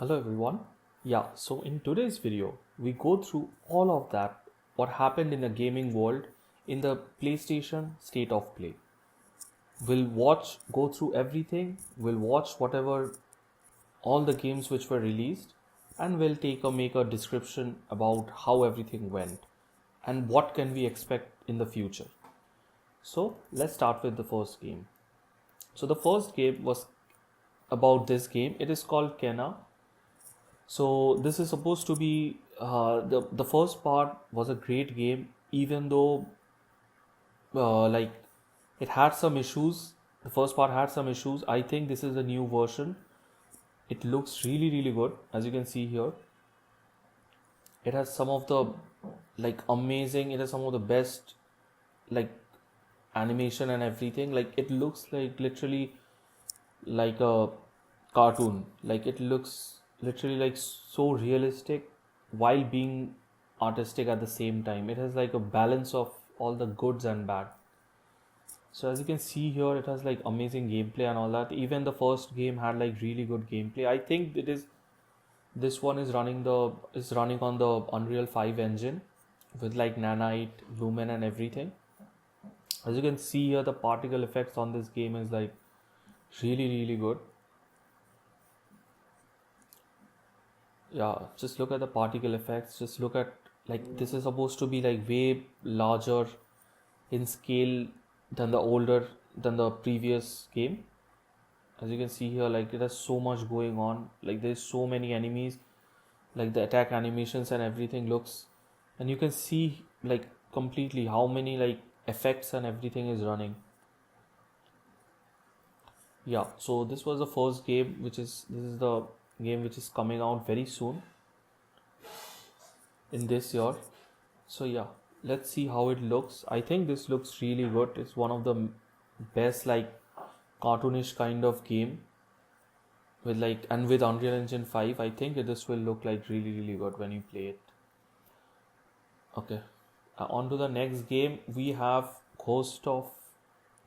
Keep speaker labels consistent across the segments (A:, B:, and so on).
A: Hello everyone. So in today's video, we go through all of that, what happened in the gaming world in the PlayStation State of Play. Go through everything, we'll watch whatever, all the games which were released, and we'll make a description about how everything went and what can we expect in the future. So let's start with the first game. So the first game was about this game. It is called Kenna. So this is supposed to be the first part was a great game, even though like it had some issues. The first part had some issues. I think this is a new version. It looks really good, as you can see here. It has some of the like amazing. It has some of the best like animation and everything. Like it looks like literally like a cartoon. Like it looks literally like so realistic while being artistic at the same time. It has like a balance of all the goods and bad. So as you can see here, it has like amazing gameplay and all that. Even the first game had like really good gameplay. I think it is this one is running on the Unreal 5 engine with like nanite, lumen and everything. As you can see here, the particle effects on this game is like really good. Yeah, just look at the particle effects. Just look at like this is supposed to be like way larger in scale than the previous game. As you can see here, like it has so much going on. Like there's so many enemies, like the attack animations and everything looks, and you can see like completely how many like effects and everything is running. Yeah, so this was the first game, this is the game which is coming out very soon in this year. So yeah, let's see how it looks. I think this looks really good. It's one of the best like cartoonish kind of game with like and with Unreal Engine 5. I think this will look like really good when you play it. Okay, on to the next game. We have Ghost of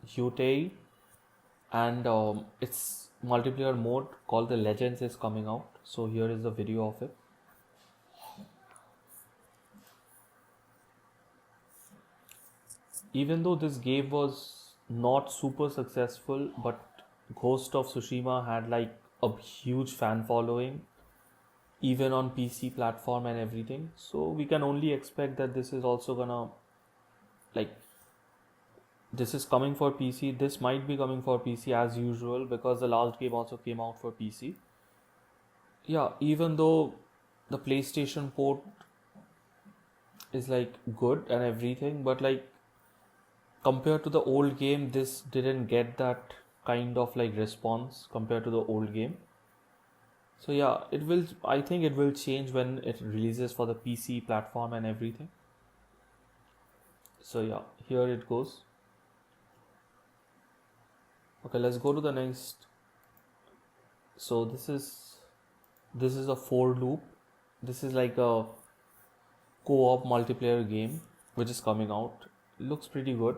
A: Yutei, and its multiplayer mode called the Legends is coming out. So here is the video of it. Even though this game was not super successful, but Ghost of Tsushima had like a huge fan following, even on PC platform and everything. So we can only expect that this is also gonna like this is coming for PC. This might be coming for PC as usual because the last game also came out for PC. Yeah, even though the PlayStation port is like good and everything, but like compared to the old game, this didn't get that kind of like response compared to the old game. So yeah, I think it will change when it releases for the PC platform and everything. So yeah, here it goes. Okay, let's go to the next. So this is a for loop. This is like a co-op multiplayer game which is coming out. It looks pretty good.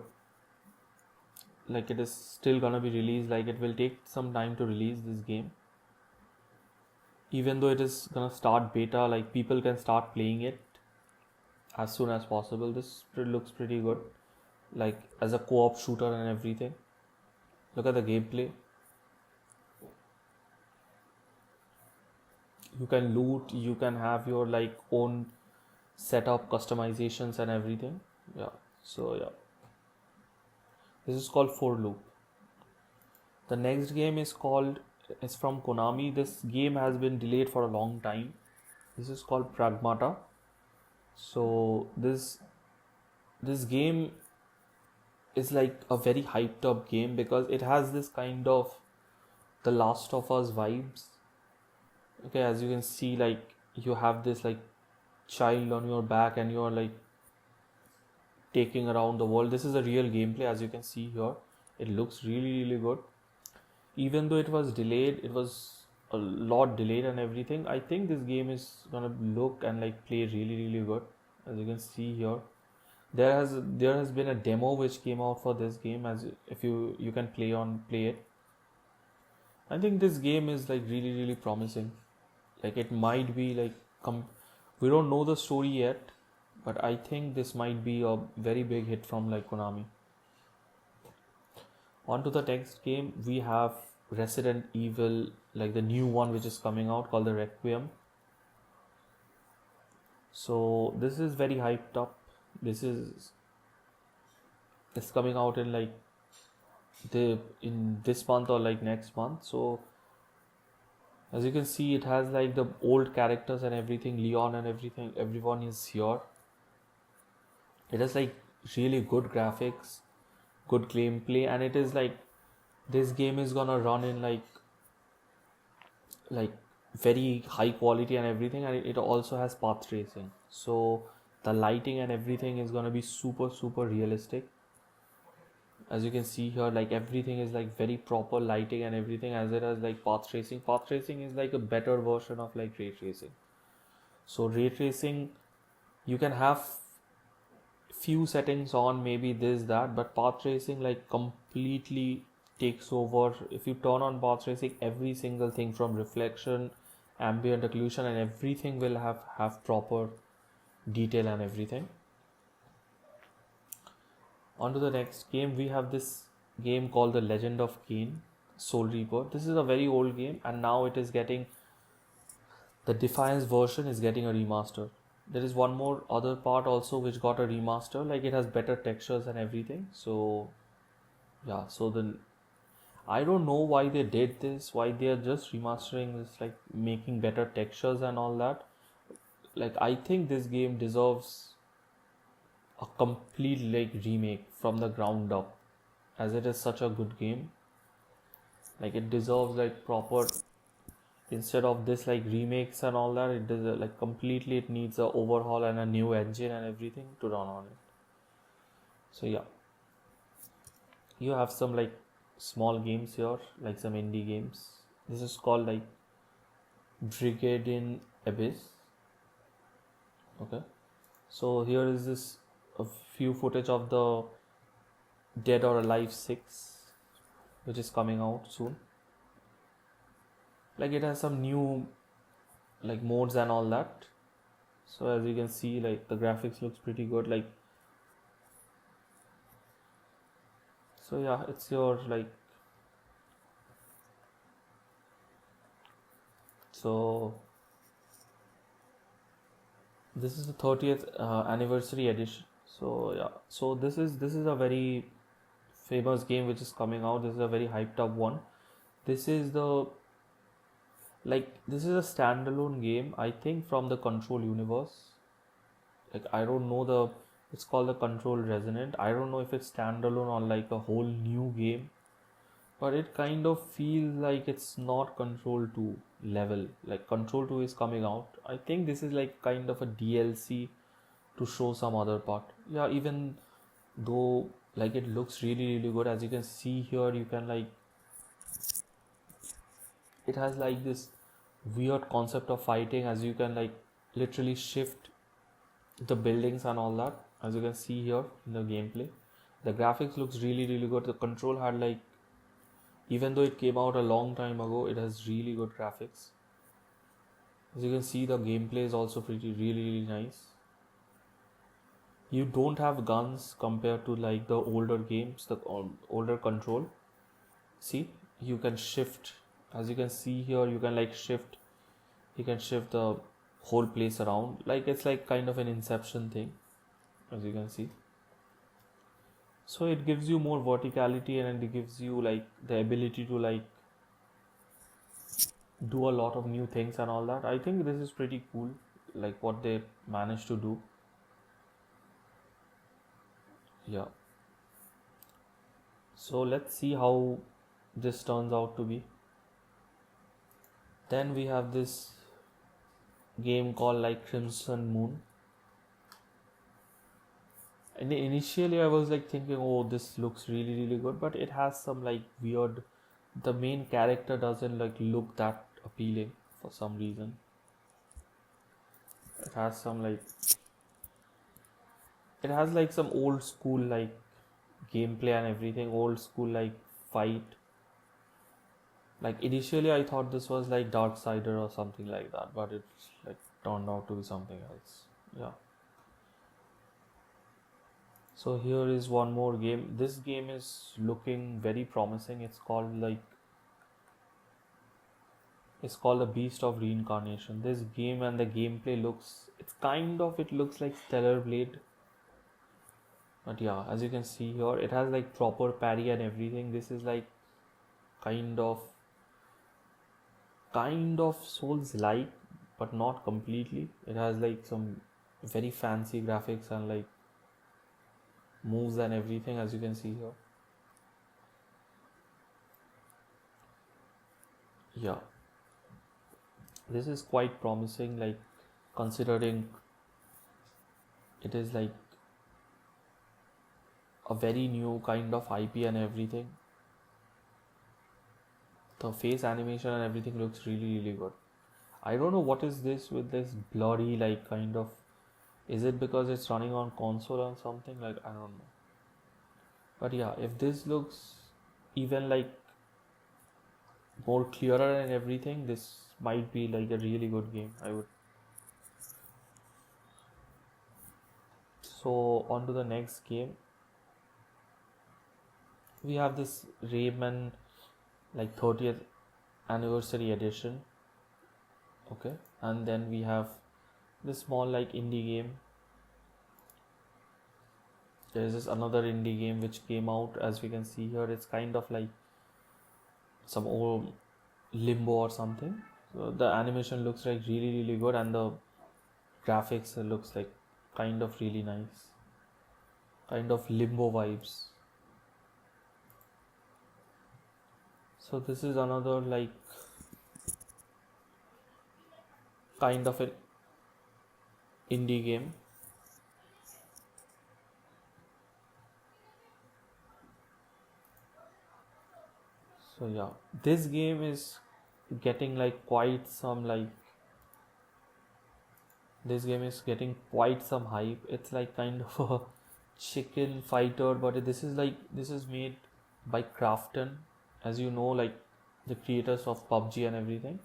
A: Like it is still gonna be released. Like it will take some time to release this game. Even though it is gonna start beta, like people can start playing it as soon as possible. Looks pretty good. Like as a co-op shooter and everything. Look at the gameplay. You can loot, you can have your like own setup customizations and everything. Yeah, so yeah, this is called for loop. The next game is from Konami. This game has been delayed for a long time. This is called Pragmata. So this game is like a very hyped up game because it has this kind of the Last of Us vibes. Okay, as you can see, like you have this like child on your back and you're like taking around the world. This is a real gameplay, as you can see here. It looks really good. Even though it was delayed, it was a lot delayed and everything. I think this game is gonna look and like play really good. As you can see here, there has been a demo which came out for this game. As if you can play it. I think this game is like really promising. like it might be like we don't know the story yet, but I think this might be a very big hit from like Konami. On to the next game, we have Resident Evil, like the new one which is coming out called the Requiem. So this is very hyped up. This is it's coming out in like in this month or like next month. So as you can see, it has like the old characters and everything, Leon and everything. Everyone is here. It has like really good graphics, good gameplay, and it is like this game is gonna run in like very high quality and everything, and it also has path tracing. So the lighting and everything is gonna be super realistic. As you can see here, like everything is like very proper lighting and everything, as it has like path tracing. Path tracing is like a better version of like ray tracing. So ray tracing, you can have few settings on, maybe this that, but path tracing like completely takes over. If you turn on path tracing, every single thing from reflection, ambient occlusion, and everything will have proper detail and everything. On to the next game, we have this game called The Legend of Kain Soul Reaper. This is a very old game, and now it is getting the Defiance version is getting a remaster. There is one more other part also which got a remaster, like it has better textures and everything. So yeah, so then I don't know why they did this, why they are just remastering this, like making better textures and all that. Like I think this game deserves a complete like remake from the ground up, as it is such a good game. Like it deserves like proper, instead of this like remakes and all that, it does like completely, it needs a overhaul and a new engine and everything to run on it. So yeah, you have some like small games here, like some indie games. This is called like Brigade in Abyss. Okay, so here is this a few footage of the Dead or Alive 6, which is coming out soon. Like it has some new like modes and all that. So as you can see, like the graphics looks pretty good. Like so yeah, it's your like so this is the 30th anniversary edition. So yeah, so this is a very famous game which is coming out. This is a very hyped up one. This is the this is a standalone game, I think, from the Control universe. Like I don't know it's called the Control Resonant. I don't know if it's standalone or like a whole new game, but it kind of feels like it's not Control 2 level. Like Control 2 is coming out. I think this is like kind of a DLC to show some other part. Yeah, even though like it looks really good, as you can see here, you can like it has like this weird concept of fighting, as you can like literally shift the buildings and all that, as you can see here in the gameplay. The graphics looks really good. The Control had like, even though it came out a long time ago, it has really good graphics. As you can see, the gameplay is also really nice. You don't have guns compared to like the older games, the older Control. See, you can shift, as you can see here, you can like shift, you can shift the whole place around. Like it's like kind of an Inception thing, as you can see. So it gives you more verticality, and it gives you like the ability to like do a lot of new things and all that. I think this is pretty cool, like what they managed to do. Yeah, so let's see how this turns out to be. Then we have this game called like Crimson Moon. And initially I was like thinking, oh, this looks really good, but it has some like weird, the main character doesn't like look that appealing for some reason. It has some like, it has like some old school like gameplay and everything, old school like fight. Like initially I thought this was like Darksider or something like that, but it's like turned out to be something else. Yeah. So here is one more game. This game is looking very promising. It's called the Beast of Reincarnation. This game and the gameplay it looks like Stellar Blade. But yeah, as you can see here, it has like proper parry and everything. This is like kind of Souls like, but not completely. It has like some very fancy graphics and like moves and everything, as you can see here. Yeah, this is quite promising, like considering it is like a very new kind of IP and everything. The face animation and everything looks really, really good. I don't know what is this with this blurry, like kind of. Is it because it's running on console or something? Like, I don't know. But yeah, if this looks even like more clearer and everything, this might be like a really good game. I would. So on to the next game. We have this Rayman like 30th anniversary edition. Okay, and then we have this small like indie game. There's this another indie game which came out, as we can see here. It's kind of like some old Limbo or something. So the animation looks like really, really good, and the graphics looks like kind of really nice, kind of Limbo vibes. So this is another like kind of an indie game. So yeah, this game is getting like quite some like this game is getting quite some hype. It's like kind of a chicken fighter, but this is made by Krafton, as you know, like the creators of PUBG and everything.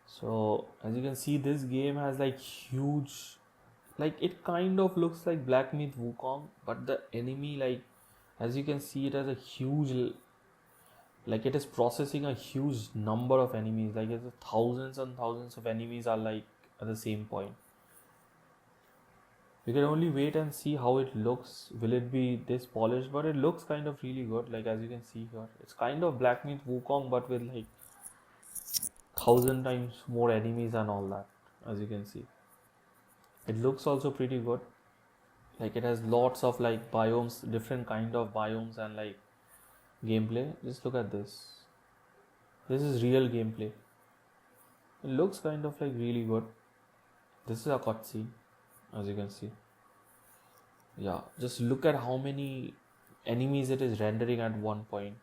A: So as you can see, this game has like huge, like it kind of looks like Black Myth Wukong, but the enemy, like as you can see, it has a huge, like it is processing a huge number of enemies. Like it's thousands and thousands of enemies are like at the same point. We can only wait and see how it looks. Will it be this polished? But it looks kind of really good. Like as you can see here, it's kind of Black Myth Wukong, but with like 1,000 times more enemies and all that. As you can see, it looks also pretty good. Like it has lots of like biomes, different kind of biomes and like gameplay. Just look at this. This is real gameplay. It looks kind of like really good. This is a cutscene, as you can see. Yeah, just look at how many enemies it is rendering at one point,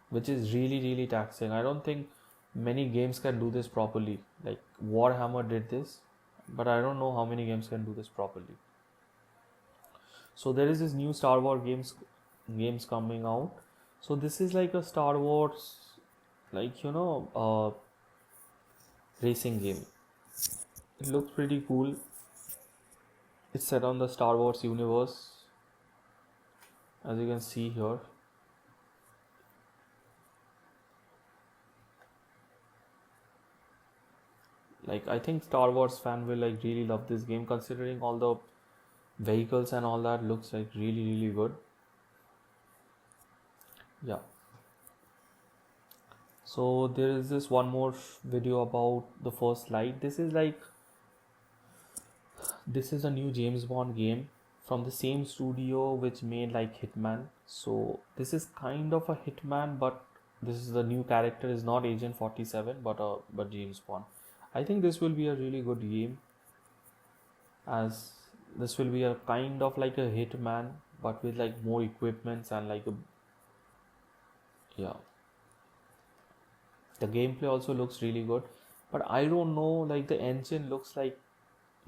A: which is really, really taxing. I don't think many games can do this properly. Like Warhammer did this, but I don't know how many games can do this properly. So there is this new Star Wars games coming out. So this is like a Star Wars, like racing game. It looks pretty cool. It's set on the Star Wars universe, as you can see here. Like I think Star Wars fan will like really love this game, considering all the vehicles and all that looks like really, really good. Yeah. So there is this one more video about the first light. This is a new James Bond game from the same studio which made like Hitman. So this is kind of a Hitman, but this is the new character is not Agent 47 but James Bond. I think this will be a really good game, as this will be a kind of like a Hitman but with like more equipments and like a yeah. The gameplay also looks really good, but I don't know, like the engine looks like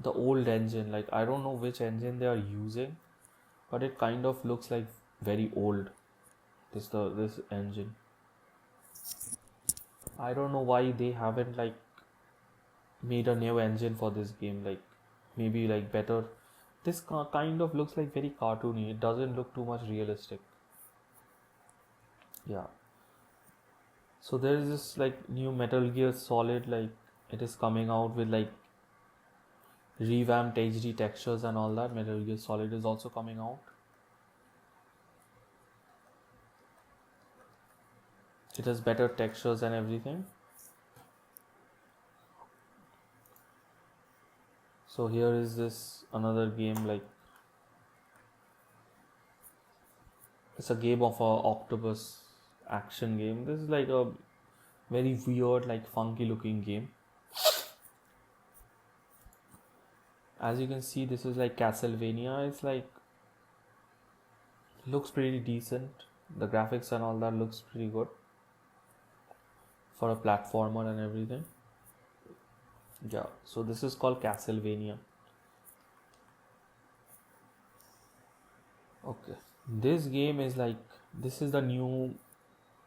A: the old engine. Like I don't know which engine they are using, but it kind of looks like very old, this engine. I don't know why they haven't like made a new engine for this game, like maybe like better. This kind of looks like very cartoony. It doesn't look too much realistic. Yeah. So there is this like new Metal Gear Solid, like it is coming out with like revamped HD textures and all that. Metal Gear Solid is also coming out. It has better textures and everything. So here is this another game, like it's a game of a octopus action game. This is like a very weird, like funky looking game. As you can see, this is like Castlevania. It's like looks pretty decent. The graphics and all that looks pretty good for a platformer and everything. Yeah, so this is called Castlevania. Okay, this game is like, this is the new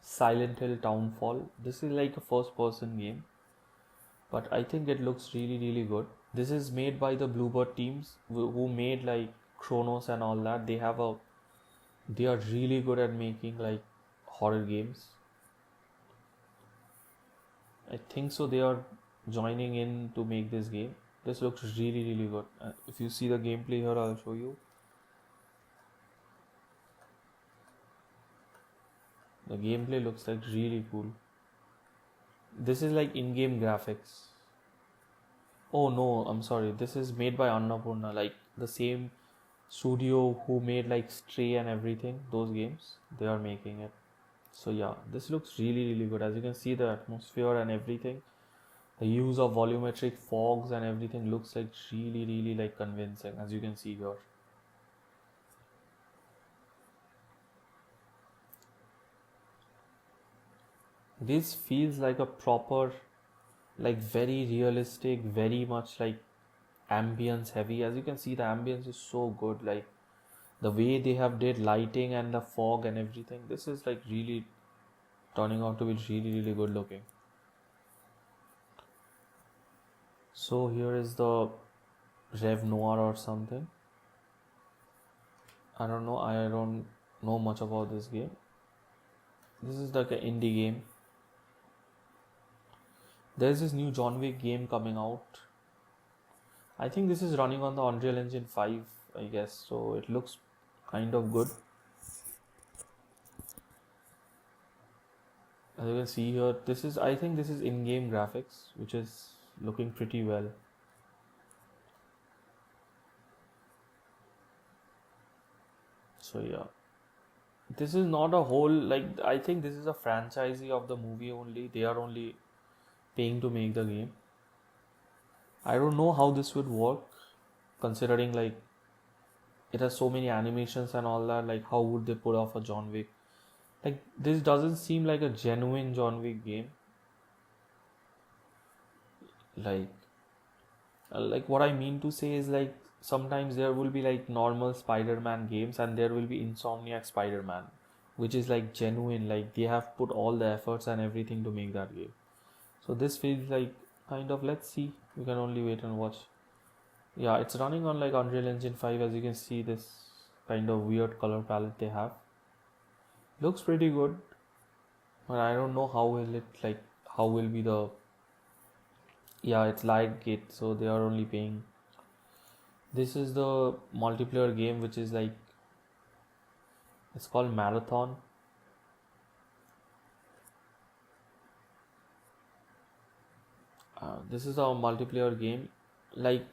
A: Silent Hill Townfall. This is like a first person game, but I think it looks really good. This is made by the Bluebird teams who made like Chronos and all that. They are really good at making like horror games. I think so they are joining in to make this game. This looks really good. If you see the gameplay here, I'll show you. The gameplay looks like really cool. This is like in-game graphics. Oh no, I'm sorry. This is made by Annapurna, like the same studio who made like Stray and everything. Those games, they are making it. So yeah, this looks really good. As you can see, the atmosphere and everything, the use of volumetric fogs and everything looks like really like convincing, as you can see here. This feels like a proper, like very realistic, very much like ambience heavy. As you can see, the ambience is so good, like the way they have did lighting and the fog and everything. This is like really turning out to be really good looking. So here is the Rev Noir or something. I don't know. I don't know much about this game. This is like an indie game. There's this new John Wick game coming out. I think this is running on the Unreal Engine 5, I guess. So it looks kind of good. As you can see here, I think this is in-game graphics, which is looking pretty well. So yeah, this is not a whole, like I think this is a franchisee of the movie only. They are only paying to make the game. I don't know how this would work, considering like it has so many animations and all that. Like how would they pull off a John Wick? Like this doesn't seem like a genuine John Wick game. Like what I mean to say is like sometimes there will be like normal Spider-Man games and there will be Insomniac Spider-Man, which is like genuine, like they have put all the efforts and everything to make that game. So this feels like kind of, let's see, we can only wait and watch. Yeah, it's running on like Unreal Engine 5. As you can see, this kind of weird color palette they have looks pretty good, but I don't know how will it, like how will be the, yeah, it's Lightgate, so they are only paying. This is the multiplayer game, which is like, it's called Marathon. This is a multiplayer game, like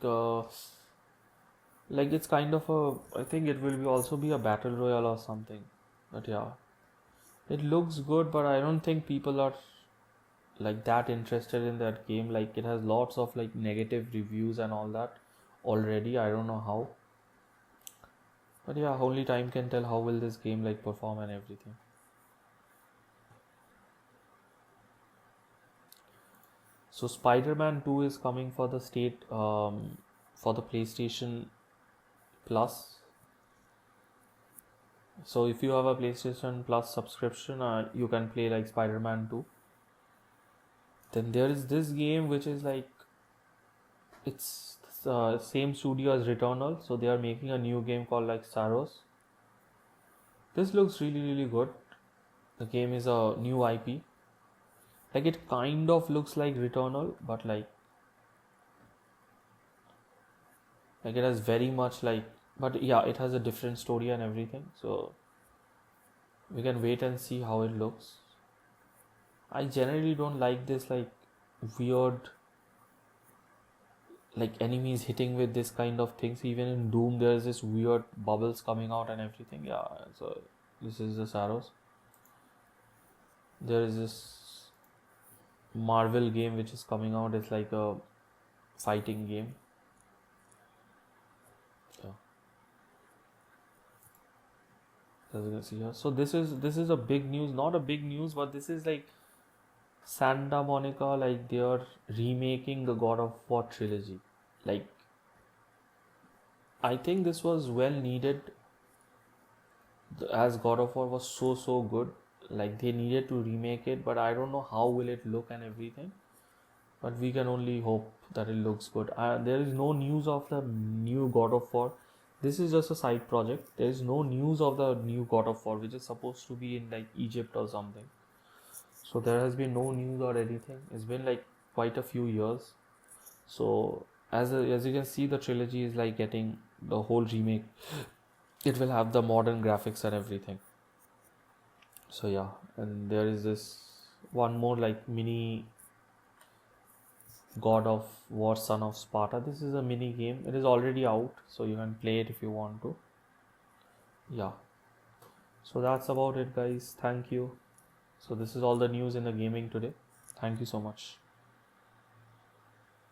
A: it's kind of a, I think it will be also be a battle royale or something. But yeah, it looks good, but I don't think people are like that interested in that game. Like it has lots of like negative reviews and all that already. I don't know how, but yeah, only time can tell how will this game like perform and everything. So Spider-Man 2 is coming for the state, for the PlayStation Plus. So if you have a PlayStation Plus subscription, you can play like Spider-Man 2. Then there is this game which is like, it's same studio as Returnal, so they are making a new game called like Saros. This looks really really good. The game is a new IP. Like it kind of looks like Returnal, but like it has very much like, but yeah, it has a different story and everything. So we can wait and see how it looks. I generally don't like this like weird like enemies hitting with this kind of things. Even in Doom there's this weird bubbles coming out and everything. Yeah, so this is the Saros. There is this Marvel game which is coming out. It's like a fighting game. Yeah, as you can see here. So this is a big news, not a big news, but this is like Santa Monica, like they are remaking the God of War trilogy. Like I think this was well needed, as God of War was so good. Like they needed to remake it, but I don't know how will it look and everything. But we can only hope that it looks good. There is no news of the new God of War. This is just a side project. There is no news of the new God of War, which is supposed to be in like Egypt or something. So there has been no news or anything. It's been like quite a few years. So as you can see, the trilogy is like getting the whole remake. It will have the modern graphics and everything. So yeah, and there is this one more like mini God of War Son of Sparta. This is a mini game. It is already out, so you can play it if you want to. Yeah. So that's about it, guys. Thank you. So this is all the news in the gaming today. Thank you so much.